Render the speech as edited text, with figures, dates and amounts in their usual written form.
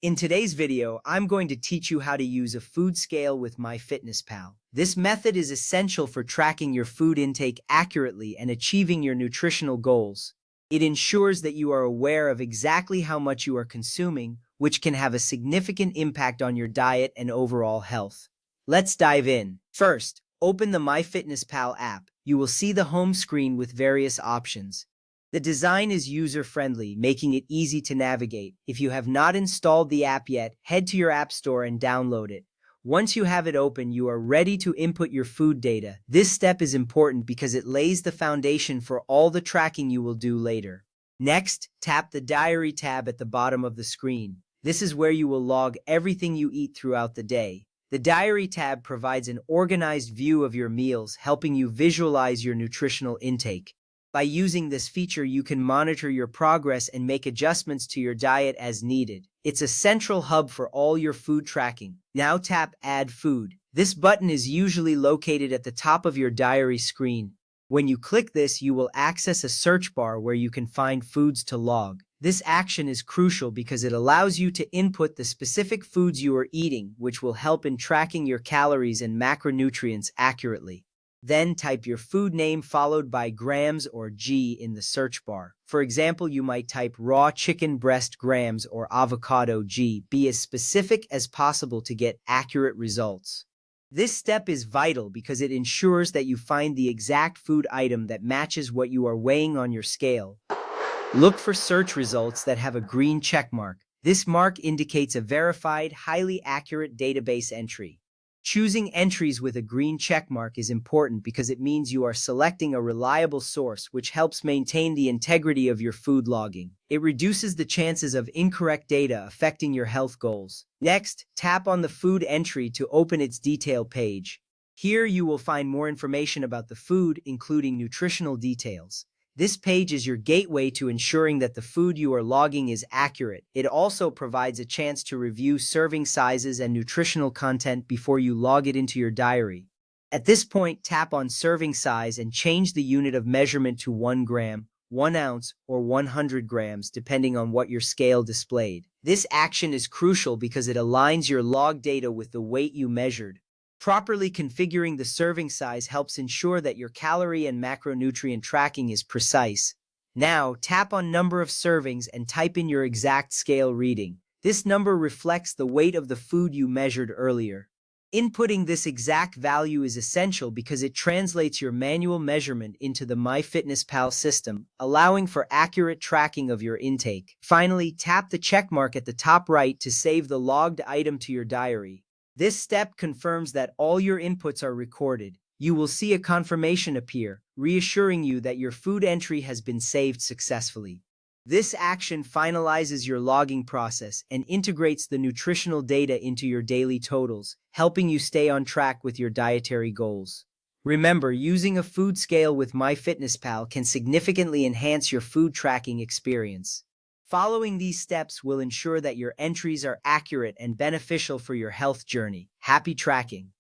In today's video, I'm going to teach you how to use a food scale with MyFitnessPal. This method is essential for tracking your food intake accurately and achieving your nutritional goals. It ensures that you are aware of exactly how much you are consuming, which can have a significant impact on your diet and overall health. Let's dive in. First, open the MyFitnessPal app. You will see the home screen with various options. The design is user-friendly, making it easy to navigate. If you have not installed the app yet, head to your app store and download it. Once you have it open, you are ready to input your food data. This step is important because it lays the foundation for all the tracking you will do later. Next, tap the Diary tab at the bottom of the screen. This is where you will log everything you eat throughout the day. The Diary tab provides an organized view of your meals, helping you visualize your nutritional intake. By using this feature, you can monitor your progress and make adjustments to your diet as needed. It's a central hub for all your food tracking. Now tap Add Food. This button is usually located at the top of your diary screen. When you click this, you will access a search bar where you can find foods to log. This action is crucial because it allows you to input the specific foods you are eating, which will help in tracking your calories and macronutrients accurately. Then type your food name followed by grams or G in the search bar. For example, you might type raw chicken breast grams or avocado G. Be as specific as possible to get accurate results. This step is vital because it ensures that you find the exact food item that matches what you are weighing on your scale. Look for search results that have a green check mark. This mark indicates a verified, highly accurate database entry. Choosing entries with a green checkmark is important because it means you are selecting a reliable source, which helps maintain the integrity of your food logging. It reduces the chances of incorrect data affecting your health goals. Next, tap on the food entry to open its detail page. Here you will find more information about the food, including nutritional details. This page is your gateway to ensuring that the food you are logging is accurate. It also provides a chance to review serving sizes and nutritional content before you log it into your diary. At this point, tap on serving size and change the unit of measurement to 1 gram, 1 ounce, or 100 grams, depending on what your scale displayed. This action is crucial because it aligns your log data with the weight you measured. Properly configuring the serving size helps ensure that your calorie and macronutrient tracking is precise. Now, tap on number of servings and type in your exact scale reading. This number reflects the weight of the food you measured earlier. Inputting this exact value is essential because it translates your manual measurement into the MyFitnessPal system, allowing for accurate tracking of your intake. Finally, tap the checkmark at the top right to save the logged item to your diary. This step confirms that all your inputs are recorded. You will see a confirmation appear, reassuring you that your food entry has been saved successfully. This action finalizes your logging process and integrates the nutritional data into your daily totals, helping you stay on track with your dietary goals. Remember, using a food scale with MyFitnessPal can significantly enhance your food tracking experience. Following these steps will ensure that your entries are accurate and beneficial for your health journey. Happy tracking!